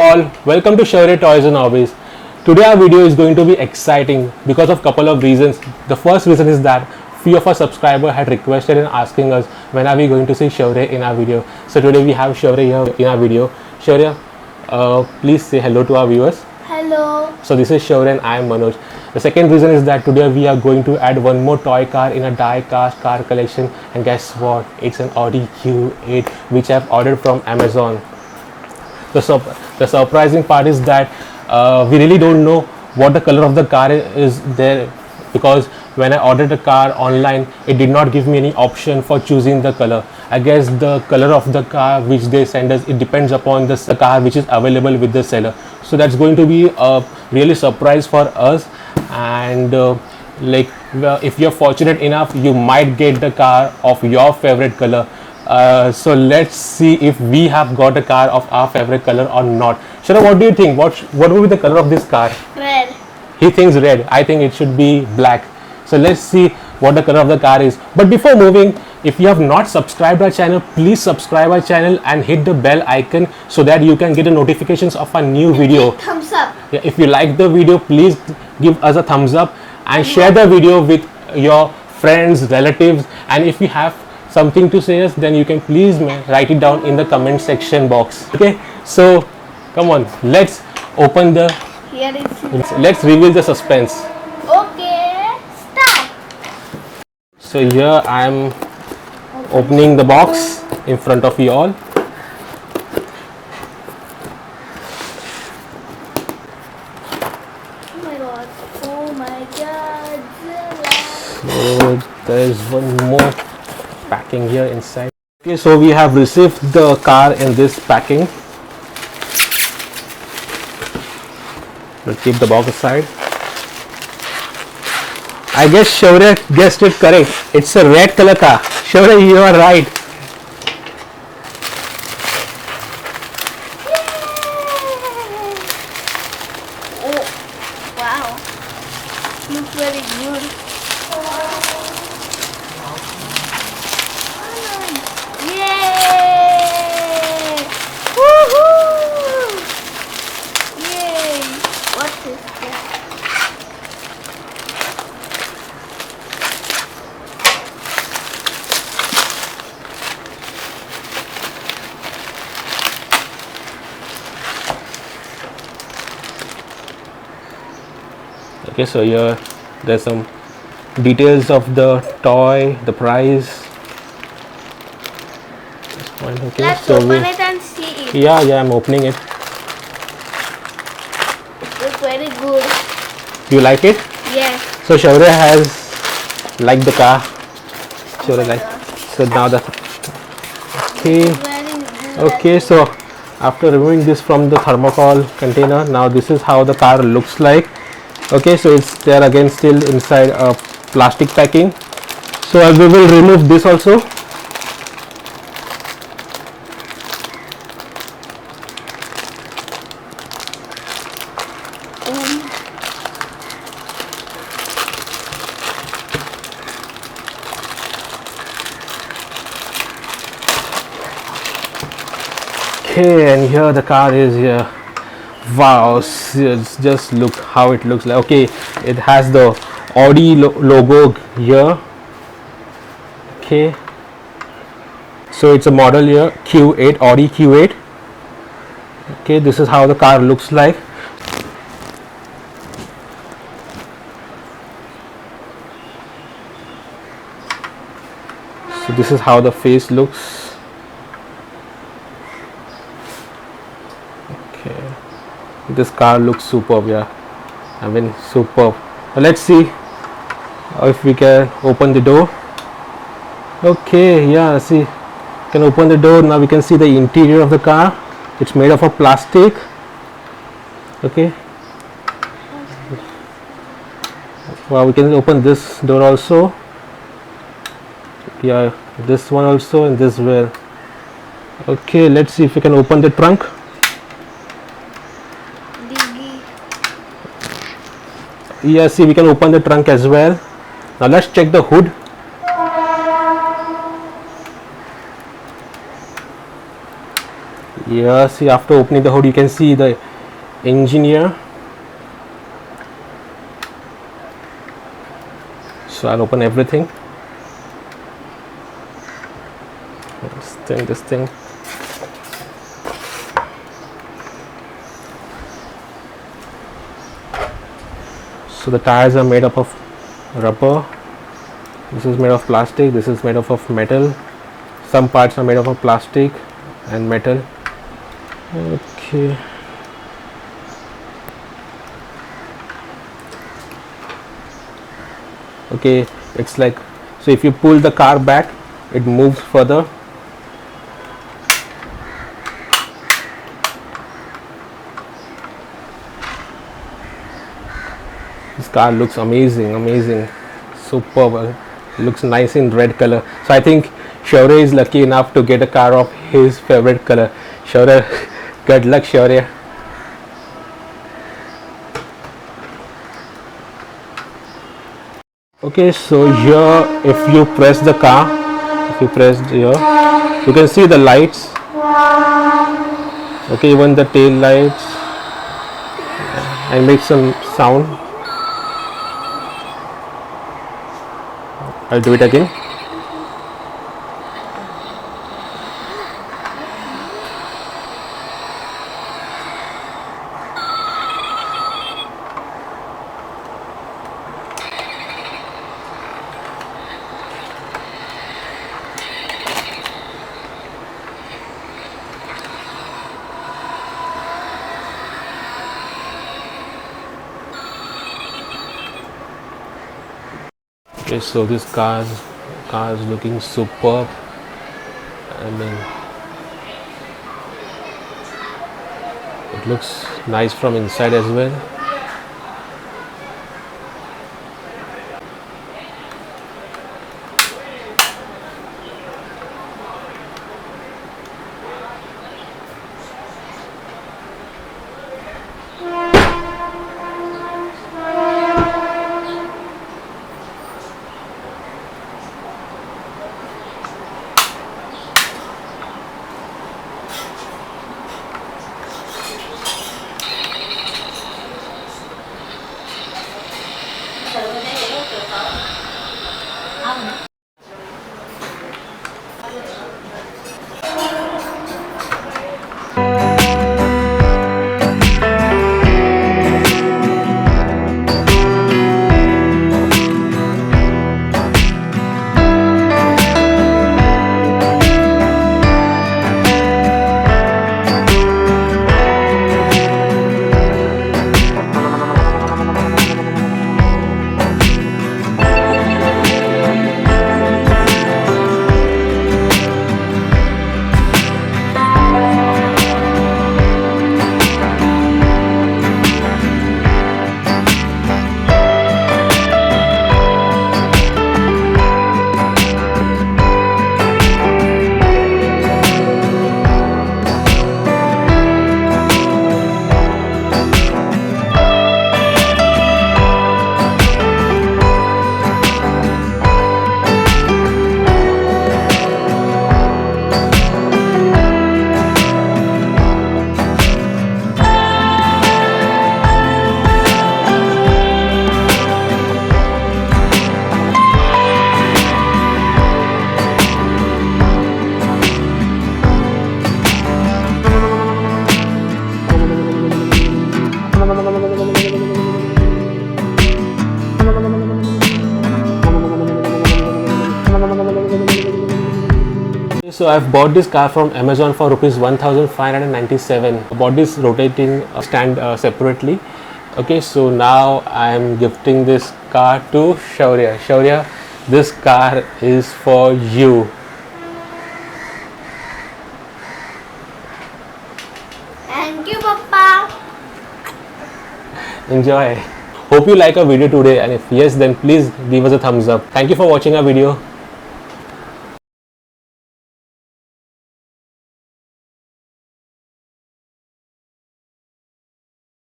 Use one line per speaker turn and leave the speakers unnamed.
all, welcome to Shaurya Toys and Hobbies. Today our video is going to be exciting because of couple of reasons. The first reason is that few of our subscribers had requested and asking us when are we going to see Shaurya in our video. So today we have Shaurya here in our video. Shaurya, please say hello to our viewers.
Hello.
So this is Shaurya and I am Manoj. The second reason is that today we are going to add one more toy car in a die-cast car collection, and guess what? It's an Audi Q8 which I've ordered from Amazon. The surprising part is that we really don't know what the color of the car is there, because when I ordered the car online it did not give me any option for choosing the color. I guess the color of the car which they send us, it depends upon the car which is available with the seller. So that's going to be a really surprise for us, and if you're fortunate enough, you might get the car of your favorite color. So let's see if we have got a car of our favorite color or not. Shaurya, what do you think? What will be the color of this car?
Red.
He thinks red. I think it should be black. So let's see what the color of the car is. But before moving, if you have not subscribed our channel, please subscribe our channel and hit the bell icon so that you can get the notifications of our new video.
Thumbs up.
Yeah, if you like the video, please give us a thumbs up and share the video with your friends, relatives, and if you have something to say us, then you can please write it down in the comment section box. Okay, so come on, let's open the
Here is.
let's reveal the suspense.
Okay. Start.
So here I am opening the box in front of you all.
Oh my god. Oh my god.
So there is one more packing here inside. Okay, so we have received the car in this packing. Let's keep the box aside. I guess Shaurya guessed it correct. It's a red color car. Shaurya, you are right.
Oh, wow. Looks very good. Yay! Woohoo! Yay! What is that?
Okay, so here there's some details of the toy, the price. Okay,
Let's
so
open it and see it.
yeah, I'm opening it.
It's very good.
You like it?
Yes.
So Shaurya has liked the car. Shaurya
my
like.
God.
So now the okay.
Very good.
Okay, so after removing this from the thermocol container, now this is how the car looks like. Okay, so it's there again still inside a plastic packing. So we will remove this also. Okay, and here the car is here. Wow, just look how it looks like. Okay, it has the Audi logo here. Okay, so it's a model here, Q8, Audi Q8. Okay, this is how the car looks like. So this is how the face looks. This car looks superb. Yeah, I mean superb. Let's see if we can open the door. Okay, yeah, see, can open the door. Now we can see the interior of the car. It's made of a plastic. Okay, wow, we can open this door also. Yeah, this one also, and this well. Okay, let's see if we can open the trunk. Yeah, see, we can open the trunk as well. Now let's check the hood. Yeah, see, after opening the hood you can see the engine here. So I'll open everything. This thing. So the tires are made up of rubber. This is made of plastic. This is made up of metal. Some parts are made up of plastic and metal. Okay. Okay, it's like, so if you pull the car back, it moves further. This car looks amazing, superb. It looks nice in red color. So I think Shaurya is lucky enough to get a car of his favorite color. Shaurya, good luck, Shaurya. Okay, so here if you press the car, if you press here, you can see the lights. Okay, even the tail lights, and make some sound. I'll do it again. Okay, so this car is looking superb. I mean, it looks nice from inside as well. So I've bought this car from Amazon for rupees 1597. I bought this rotating stand separately. Okay, so now I am gifting this car to Shaurya. Shaurya, this car is for you.
Thank you, Papa.
Enjoy. Hope you like our video today, and if yes, then please give us a thumbs up. Thank you for watching our video.